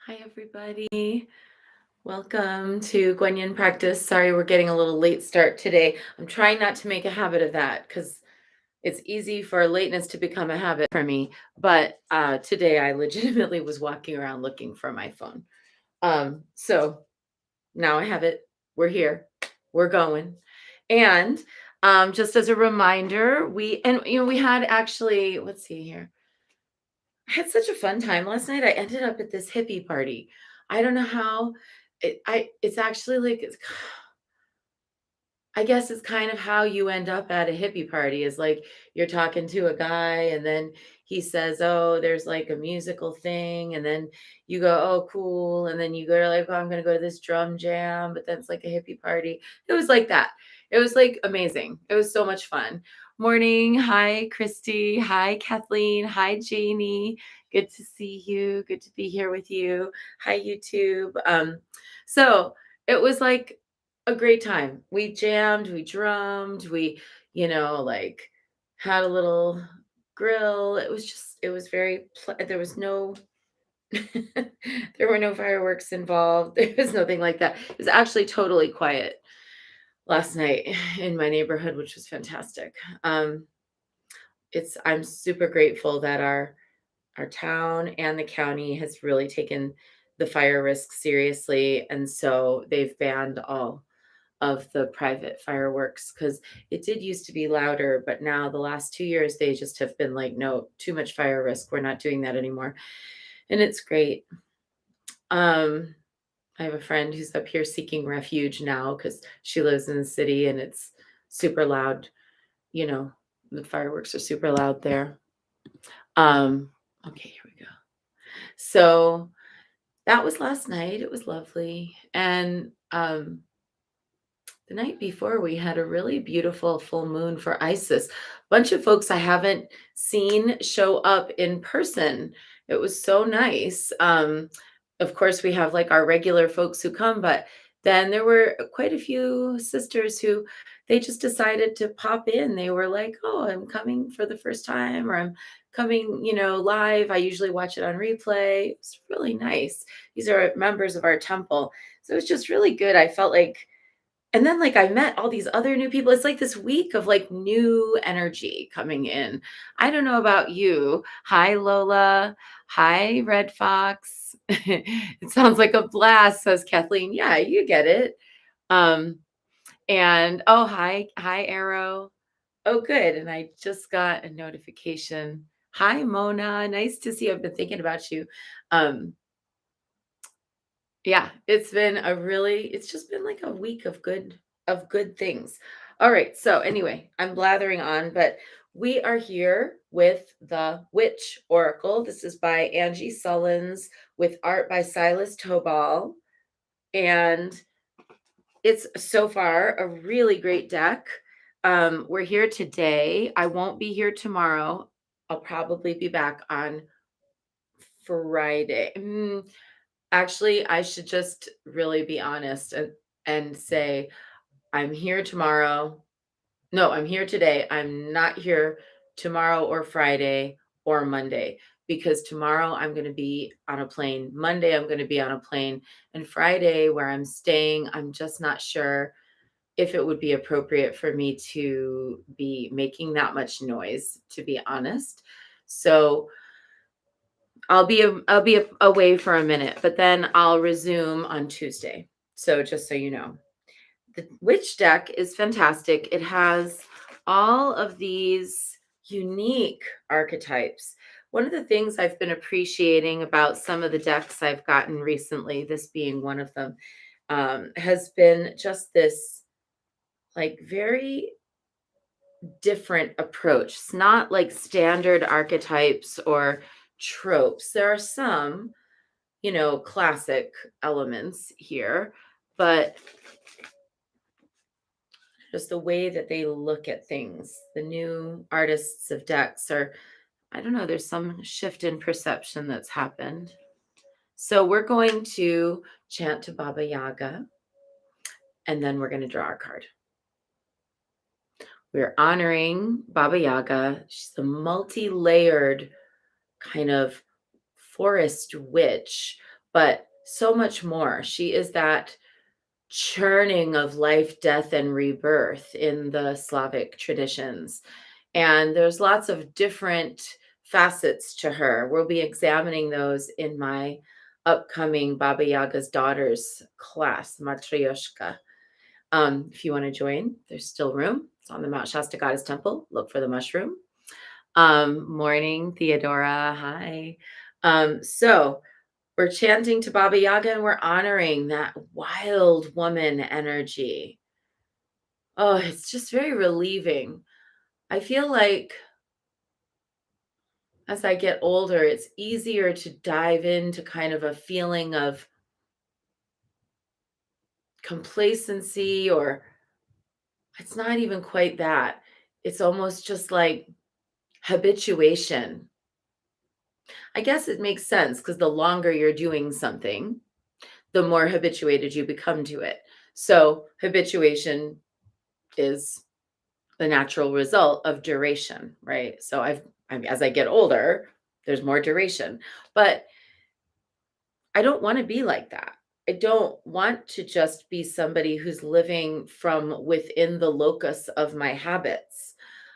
Hi, everybody. Welcome to Guanyin Practice. Sorry, we're getting a little late start today. I'm trying not to make a habit of that because it's easy for lateness to become a habit for me. But today I legitimately was walking around looking for my phone. So now I have it. We're here. We're going. And just as a reminder, we had actually, let's see here. I had such a fun time last night. I ended up at this hippie party. I don't know how it's actually like I guess it's kind of how you end up at a hippie party is like you're talking to a guy and then he says, "Oh, there's like a musical thing." And then you go, "Oh, cool." And then you go like, "Oh, I'm going to go to this drum jam," but then it's like a hippie party. It was like that. It was like amazing. It was so much fun. Morning. Hi, Christy. Hi, Kathleen. Hi, Janie. Good to see you. Good to be here with you. Hi, YouTube. So it was like a great time. We jammed, we drummed, like had a little grill. It was there was no, there were no fireworks involved. There was nothing like that. It was actually totally quiet last night in my neighborhood, which was fantastic. Um, I'm super grateful that our town and the county has really taken the fire risk seriously. And so they've banned all of the private fireworks because it did used to be louder, but now the last 2 years they just have been like, no, too much fire risk. We're not doing that anymore. And it's great. Um, I have a friend who's up here seeking refuge now because she lives in the city and it's super loud. You know, the fireworks are super loud there. Um, okay, here we go. So that was last night. It was lovely. And the night before, we had a really beautiful full moon for Isis. Bunch of folks I haven't seen show up in person. It was so nice. Of course, we have like our regular folks who come, but then there were quite a few sisters who they just decided to pop in. They were like, "Oh, I'm coming for the first time," or "I'm coming, live. I usually watch it on replay." It's really nice. These are members of our temple. So it was just really good. I felt like and then, like, I met all these other new people. It's like this week of, like, new energy coming in. I don't know about you. Hi, Lola. Hi, Red Fox. It sounds like a blast, says Kathleen. Yeah, you get it. Um, and oh, hi, Arrow. Oh, good. And I just got a notification. Hi, Mona. Nice to see you. I've been thinking about you. Um, Yeah, it's just been like a week of good things. All right, so anyway, I'm blathering on, but we are here with the Witch Oracle. This is by Angie Sullins with art by Silas Tobal, and it's so far a really great deck. We're here today. I won't be here tomorrow. I'll probably be back on Friday. Actually, I should just really be honest and say, I'm here tomorrow. No, I'm here today. I'm not here tomorrow or Friday or Monday because tomorrow I'm going to be on a plane. Monday, I'm going to be on a plane. And Friday, where I'm staying, I'm just not sure if it would be appropriate for me to be making that much noise, to be honest. So I'll be away for a minute, but then I'll resume on Tuesday. So just so you know, the Witch deck is fantastic. It has all of these unique archetypes. One of the things I've been appreciating about some of the decks I've gotten recently, this being one of them, has been just this like very different approach. It's not like standard archetypes or tropes. There are some, classic elements here, but just the way that they look at things. The new artists of decks are, I don't know, there's some shift in perception that's happened. So we're going to chant to Baba Yaga, and then we're going to draw our card. We're honoring Baba Yaga. She's a multi layered kind of forest witch, but so much more. She is that churning of life, death, and rebirth in the Slavic traditions. And there's lots of different facets to her. We'll be examining those in my upcoming Baba Yaga's Daughters class, Matryoshka. If you want to join, there's still room. It's on the Mount Shasta Goddess Temple. Look for the mushroom. Morning, Theodora. Hi. So we're chanting to Baba Yaga and we're honoring that wild woman energy. Oh, it's just very relieving. I feel like as I get older, it's easier to dive into kind of a feeling of complacency, or it's not even quite that. It's almost just like habituation. I guess it makes sense because the longer you're doing something, the more habituated you become to it. So, habituation is the natural result of duration, right? So, as I get older, there's more duration. But I don't want to be like that. I don't want to just be somebody who's living from within the locus of my habits.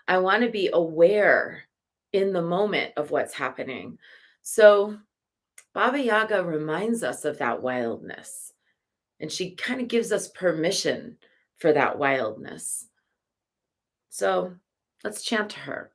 I want to be aware in the moment of what's happening. So, Baba Yaga reminds us of that wildness, and she kind of gives us permission for that wildness. So, let's chant to her.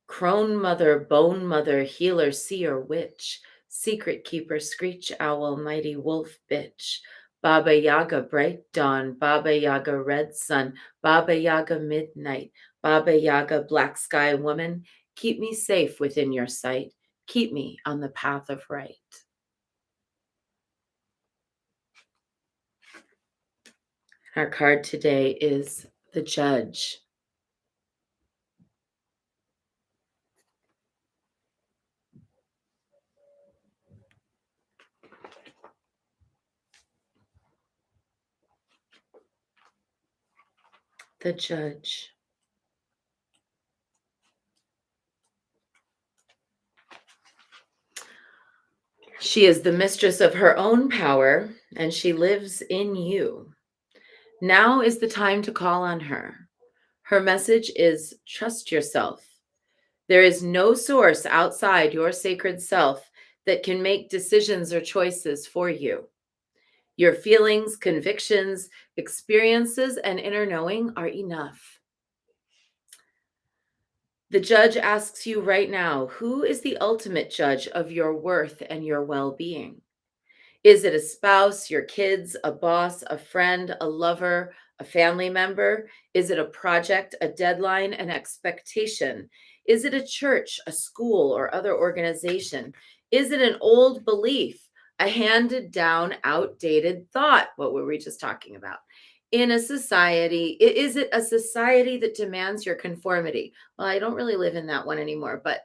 Crone mother, bone mother, healer, seer, witch, secret keeper, screech owl, mighty wolf bitch, Baba Yaga, bright dawn, Baba Yaga, red sun, Baba Yaga, midnight, Baba Yaga, black sky woman, keep me safe within your sight, keep me on the path of right. Our card today is the Judge. The Judge. She is the mistress of her own power, and she lives in you. Now is the time to call on her. Her message is trust yourself. There is no source outside your sacred self that can make decisions or choices for you. Your feelings, convictions, experiences, and inner knowing are enough. The judge asks you right now, who is the ultimate judge of your worth and your well being? Is it a spouse, your kids, a boss, a friend, a lover, a family member? Is it a project, a deadline, an expectation? Is it a church, a school, or other organization? Is it an old belief, a handed down, outdated thought? What were we just talking about? In a society, is it a society that demands your conformity? Well, I don't really live in that one anymore, but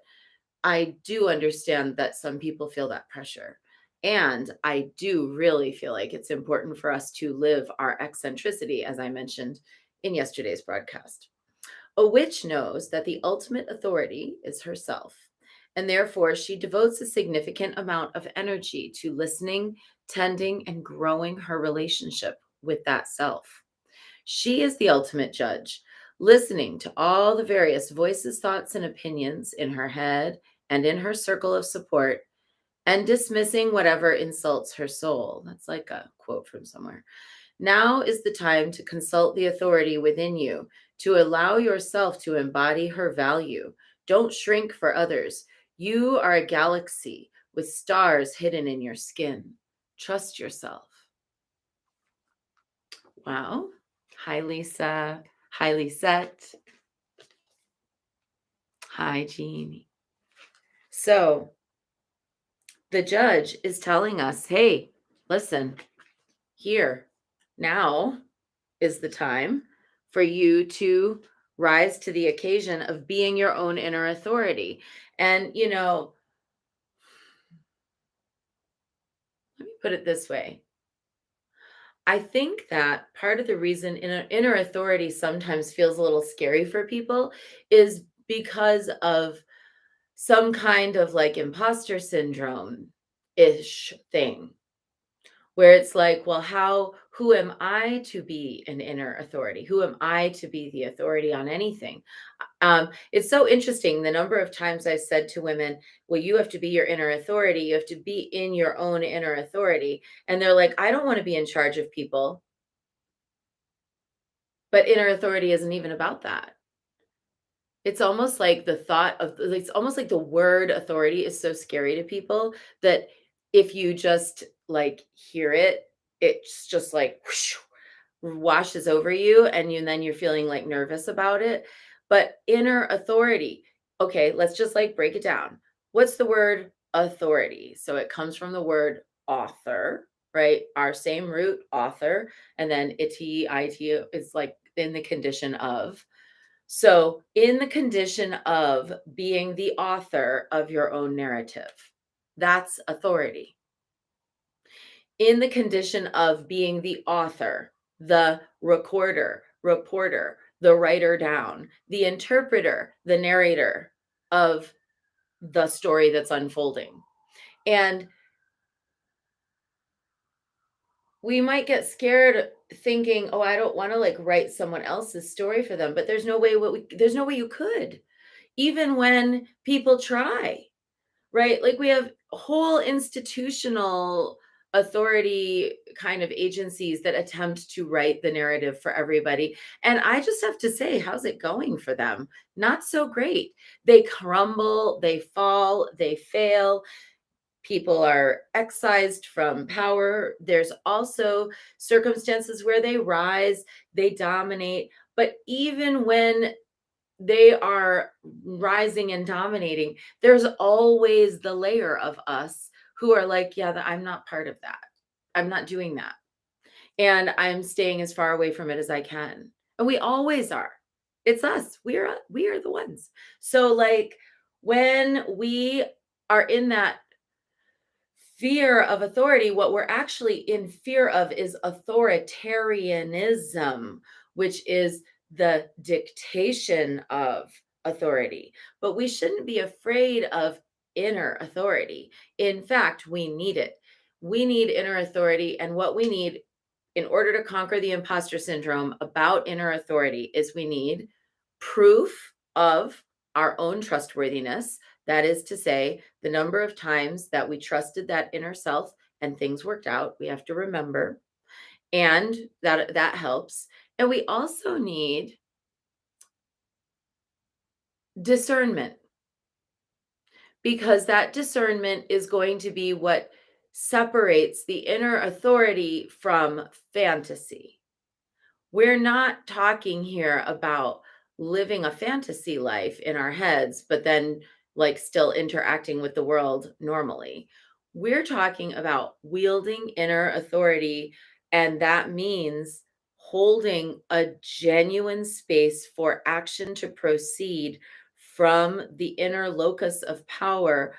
I do understand that some people feel that pressure. And I do really feel like it's important for us to live our eccentricity, as I mentioned in yesterday's broadcast. A witch knows that the ultimate authority is herself, and therefore she devotes a significant amount of energy to listening, tending, and growing her relationship with that self. She is the ultimate judge, listening to all the various voices, thoughts, and opinions in her head and in her circle of support, and dismissing whatever insults her soul. That's like a quote from somewhere. Now is the time to consult the authority within you, to allow yourself to embody her value. Don't shrink for others. You are a galaxy with stars hidden in your skin. Trust yourself. Wow. Hi, Lisa. Hi, Lisette. Hi, Jeannie. So the judge is telling us, hey, listen, here, now is the time for you to rise to the occasion of being your own inner authority. And, let me put it this way. I think that part of the reason inner authority sometimes feels a little scary for people is because of some kind of like imposter syndrome. ish thing where it's like, well, who am I to be an inner authority? Who am I to be the authority on anything? It's so interesting the number of times I said to women, well, you have to be your inner authority. You have to be in your own inner authority. And they're like, I don't want to be in charge of people. But inner authority isn't even about that. It's almost like the thought of it's almost like the word authority is so scary to people that if you just like hear it, it's just like whoosh, washes over you and then you're feeling like nervous about it. But inner authority, okay, let's just like break it down. What's the word authority? So it comes from the word author, right? Our same root, author, and then it is like in the condition of. So, in the condition of being the author of your own narrative, that's authority. In the condition of being the author, the recorder, reporter, the writer down, the interpreter, the narrator of the story that's unfolding. And we might get scared thinking, "Oh, I don't wanna, like, write someone else's story for them," but there's no way you could, even when people try. Right? Like we have whole institutional authority kind of agencies that attempt to write the narrative for everybody. And I just have to say, how's it going for them? Not so great. They crumble, they fall, they fail. People are excised from power. There's also circumstances where they rise, they dominate. But even when they are rising and dominating, there's always the layer of us who are like, "Yeah, I'm not part of that. I'm not doing that, and I'm staying as far away from it as I can." And we always are. It's us. We are the ones. So, like, when we are in that fear of authority, what we're actually in fear of is authoritarianism, which is the dictation of authority. But we shouldn't be afraid of inner authority. In fact, we need it. We need inner authority. And what we need in order to conquer the imposter syndrome about inner authority is we need proof of our own trustworthiness. That is to say, the number of times that we trusted that inner self and things worked out, we have to remember, and that helps. And we also need discernment because that discernment is going to be what separates the inner authority from fantasy. We're not talking here about living a fantasy life in our heads, but then like still interacting with the world normally. We're talking about wielding inner authority, and that means holding a genuine space for action to proceed from the inner locus of power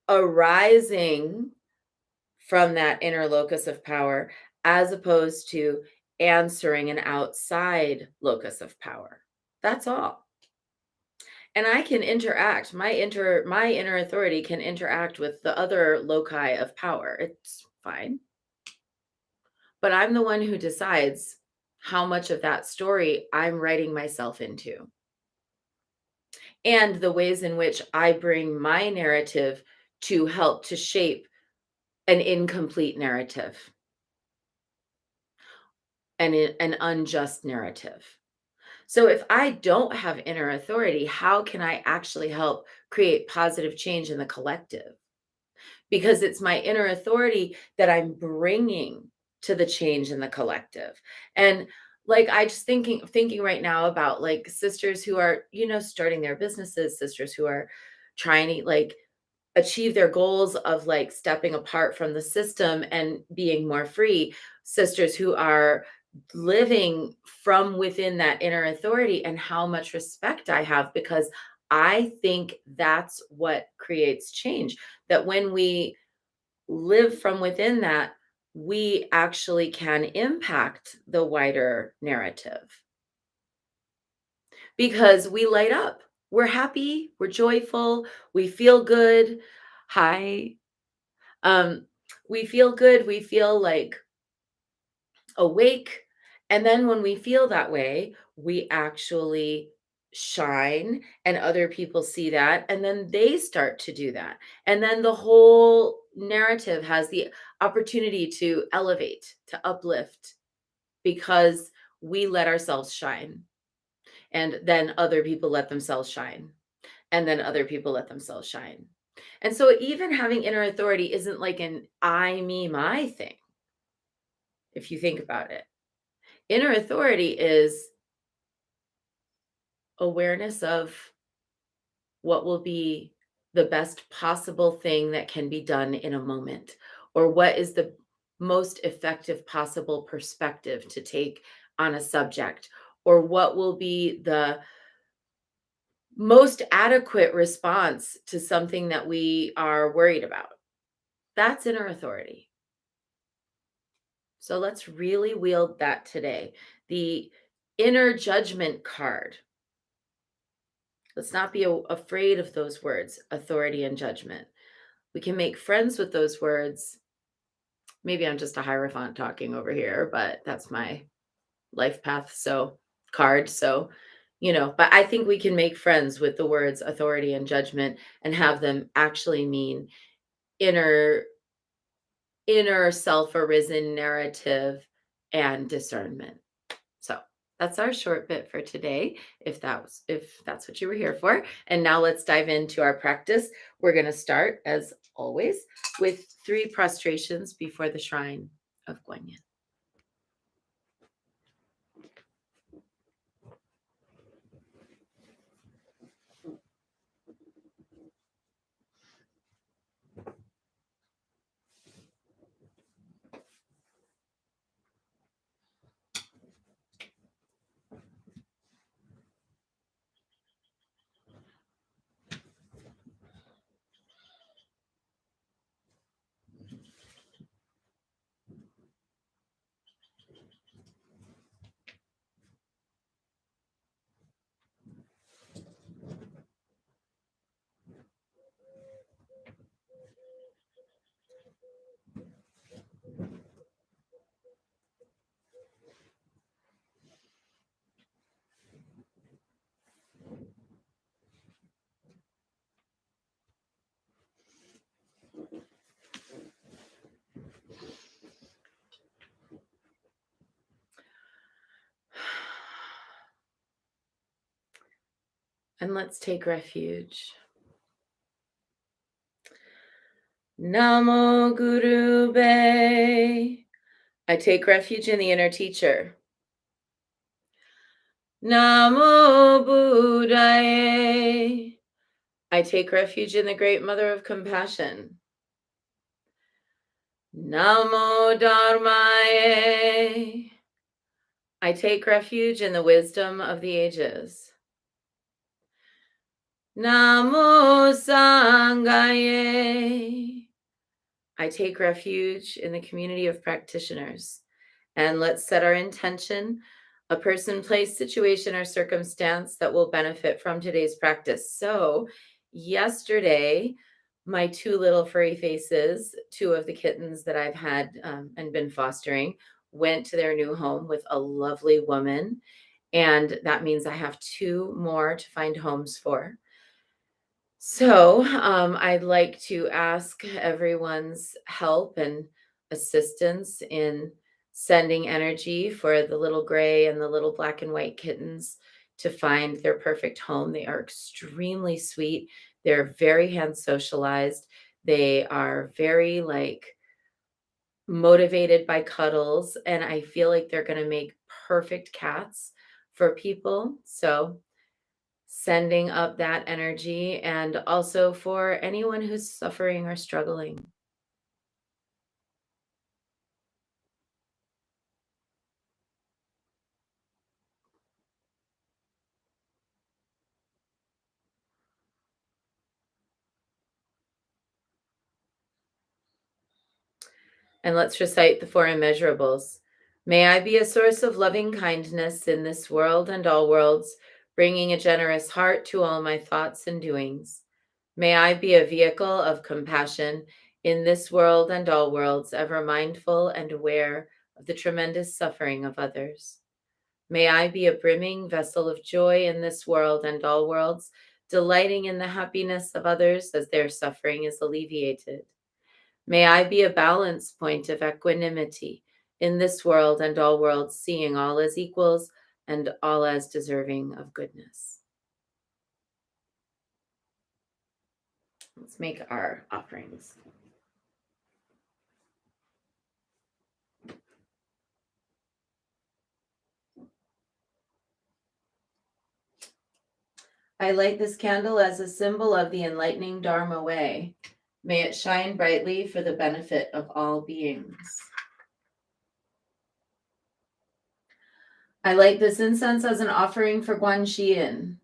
arising from that inner locus of power as opposed to answering an outside locus of power. That's all. And I can interact. My inner authority can interact with the other loci of power. It's fine. But I'm the one who decides how much of that story I'm writing myself into and the ways in which I bring my narrative to help to shape an incomplete narrative and an unjust narrative. So if I don't have inner authority, how can I actually help create positive change in the collective? Because it's my inner authority that I'm bringing to the change in the collective. And like I just thinking right now about like sisters who are, starting their businesses, sisters who are trying to like achieve their goals of like stepping apart from the system and being more free, sisters who are living from within that inner authority, and how much respect I have because I think that's what creates change. That when we live from within that, we actually can impact the wider narrative because we light up. We're happy, we're joyful, we feel good. Hi. Um, we feel good, we feel like awake. And then when we feel that way, we actually shine and other people see that and then they start to do that. And then the whole narrative has the opportunity to elevate, to uplift because we let ourselves shine. And then other people let themselves shine. And then other people let themselves shine. And so even having inner authority isn't like an I, me, my thing, if you think about it. Inner authority is awareness of what will be the best possible thing that can be done in a moment, or what is the most effective possible perspective to take on a subject, or what will be the most adequate response to something that we are worried about. That's inner authority. So let's really wield that today. The inner judgment card. Let's not be afraid of those words, authority and judgment. We can make friends with those words. Maybe I'm just a hierophant talking over here, but that's my life path. So, card. So, but I think we can make friends with the words authority and judgment and have them actually mean inner, inner self arisen narrative and discernment. So that's our short bit for today, if that's what you were here for. And now let's dive into our practice. We're going to start, as always, with 3 prostrations before the shrine of Guanyin. And let's take refuge. Namo Guru Be. I take refuge in the inner teacher. Namo Buddhaye. I take refuge in the great mother of compassion. Namo Dharmaye. I take refuge in the wisdom of the ages. Namo Sanghaye. I take refuge in the community of practitioners. And let's set our intention, a person, place, situation, or circumstance that will benefit from today's practice. So, yesterday, my 2 little furry faces, 2 of the kittens that I've had and been fostering, went to their new home with a lovely woman. And that means I have 2 more to find homes for. So, I'd like to ask everyone's help and assistance in sending energy for the little gray and the little black and white kittens to find their perfect home. They are extremely sweet. They're very hand socialized. They are very motivated by cuddles, and I feel like they're going to make perfect cats for people. So, sending up that energy and also for anyone who's suffering or struggling. And let's recite the 4 immeasurables. May I be a source of loving kindness in this world and all worlds, bringing a generous heart to all my thoughts and doings. May I be a vehicle of compassion in this world and all worlds, ever mindful and aware of the tremendous suffering of others. May I be a brimming vessel of joy in this world and all worlds, delighting in the happiness of others as their suffering is alleviated. May I be a balance point of equanimity in this world and all worlds, seeing all as equals and all as deserving of goodness. Let's make our offerings. I light this candle as a symbol of the enlightening Dharma way. May it shine brightly for the benefit of all beings. I light this incense as an offering for Guan Xiyin,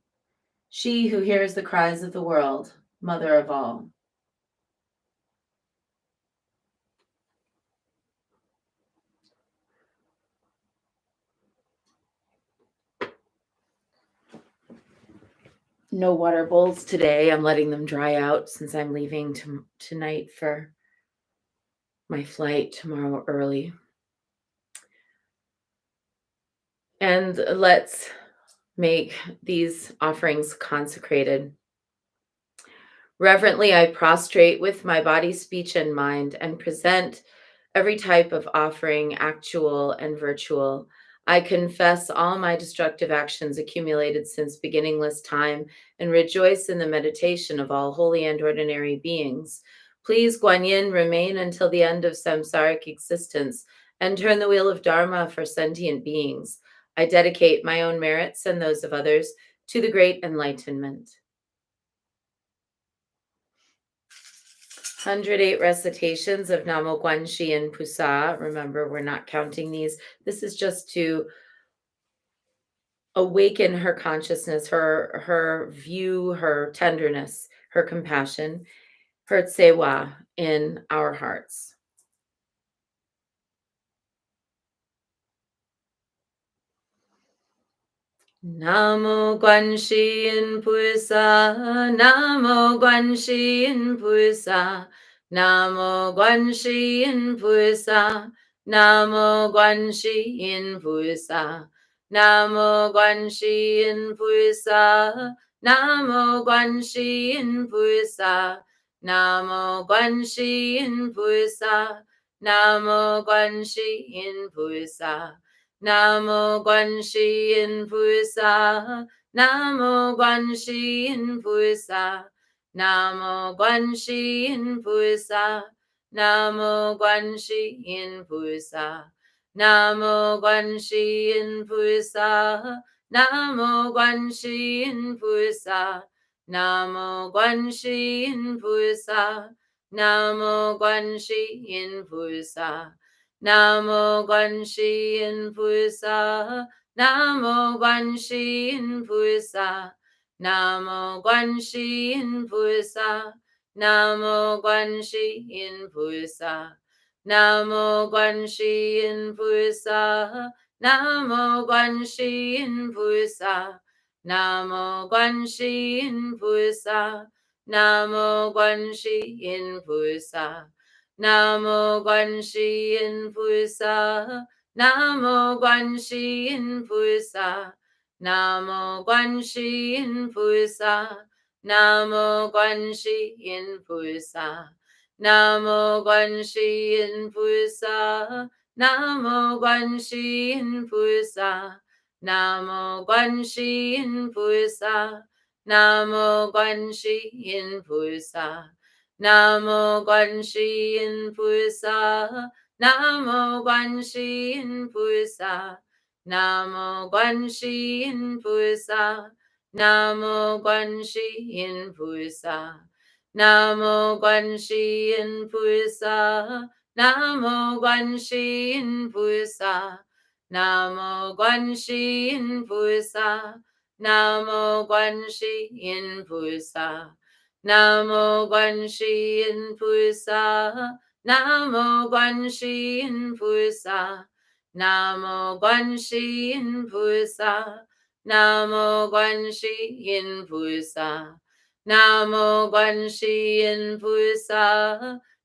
she who hears the cries of the world, mother of all. No water bowls today. I'm letting them dry out since I'm leaving tonight for my flight tomorrow early. And let's make these offerings consecrated. Reverently, I prostrate with my body, speech, and mind and present every type of offering, actual and virtual. I confess all my destructive actions accumulated since beginningless time and rejoice in the meditation of all holy and ordinary beings. Please, Guan Yin, remain until the end of samsaric existence and turn the wheel of Dharma for sentient beings. I dedicate my own merits and those of others to the great enlightenment. 108 recitations of Namo Guan Yin Pusa. Remember, we're not counting these. This is just to awaken her consciousness, her view, her tenderness, her compassion, her tsewa in our hearts. Namo Guan Yin Pusa, Namo Guan Yin Pusa, Namo Guan Yin Pusa, Namo Guan Yin Pusa, Namo Guan Yin Pusa, Namo Guan Yin Pusa, Namo Guan Yin Pusa, Namo Guan Yin Pusa. Namo Guan Yin Pusa, Namo Guan Yin Pusa, Namo Guan Yin Pusa, Namo Guan Yin Pusa, Namo Guan Yin Pusa, Namo Guan Yin Pusa, Namo Guan Yin Pusa, Namo Guan Yin Pusa. Namo Guan Yin Pusa, Namo Guan Yin Pusa, Namo Guan Yin Pusa, Namo Guan Yin Pusa, Namo Guan Yin Pusa, Namo Guan Yin Pusa, Namo Guan Yin Pusa, Namo Guan Yin Pusa. Namo Guan Yin Pusa, Namo Guan Yin Pusa, Namo Guan Yin Pusa, Namo Guan Yin Pusa, Namo Guan Yin Pusa, Namo Guan Yin Pusa, Namo Guan Yin Pusa, Namo Guan Yin Pusa. Namo Guan Yin Pusa, Namo Guan Yin Pusa, Namo Guan Yin Pusa, Namo Guan Yin Pusa, Namo Guan Yin Pusa, Namo Guan Yin Pusa, Namo Guan Yin Pusa, Namo Guan Yin Pusa. Namo Guan Yin Pusa, Namo Guan Yin Pusa, Namo Guan Yin Pusa, Namo Guan Yin Pusa, Namo Guan Yin Pusa,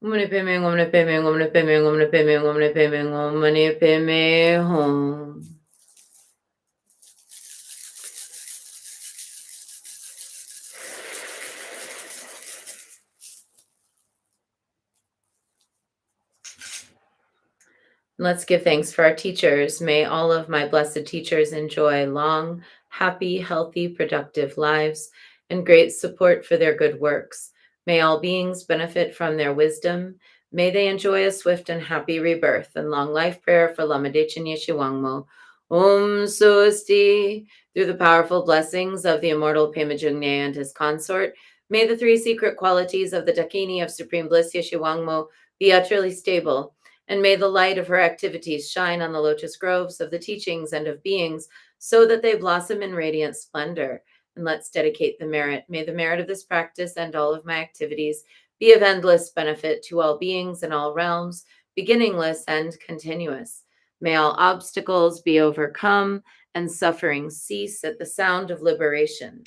Omni padme, omni padme, omni padme, omni padme, omni padme, omni padme hum. Let's give thanks for our teachers. May all of my blessed teachers enjoy long, happy, healthy, productive lives and great support for their good works. May all beings benefit from their wisdom. May they enjoy a swift and happy rebirth and long life prayer for Lama Dechin Yeshiwangmo. Om Susti. Through the powerful blessings of the immortal Pema Jungne and his consort, may the three secret qualities of the Dakini of Supreme Bliss Yeshiwangmo be utterly stable, and may the light of her activities shine on the lotus groves of the teachings and of beings so that they blossom in radiant splendor. And let's dedicate the merit. May the merit of this practice and all of my activities be of endless benefit to all beings in all realms, beginningless and continuous. May all obstacles be overcome and suffering cease at the sound of liberation.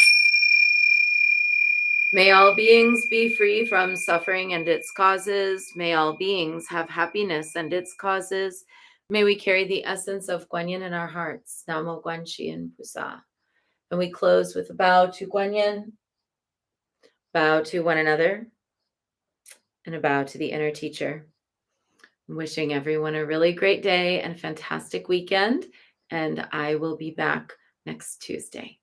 May all beings be free from suffering and its causes. May all beings have happiness and its causes. May we carry the essence of Guanyin in our hearts. Namo Guanxin Pusa. And we close with a bow to Guanyin, bow to one another, and a bow to the inner teacher. I'm wishing everyone a really great day and a fantastic weekend. And I will be back next Tuesday.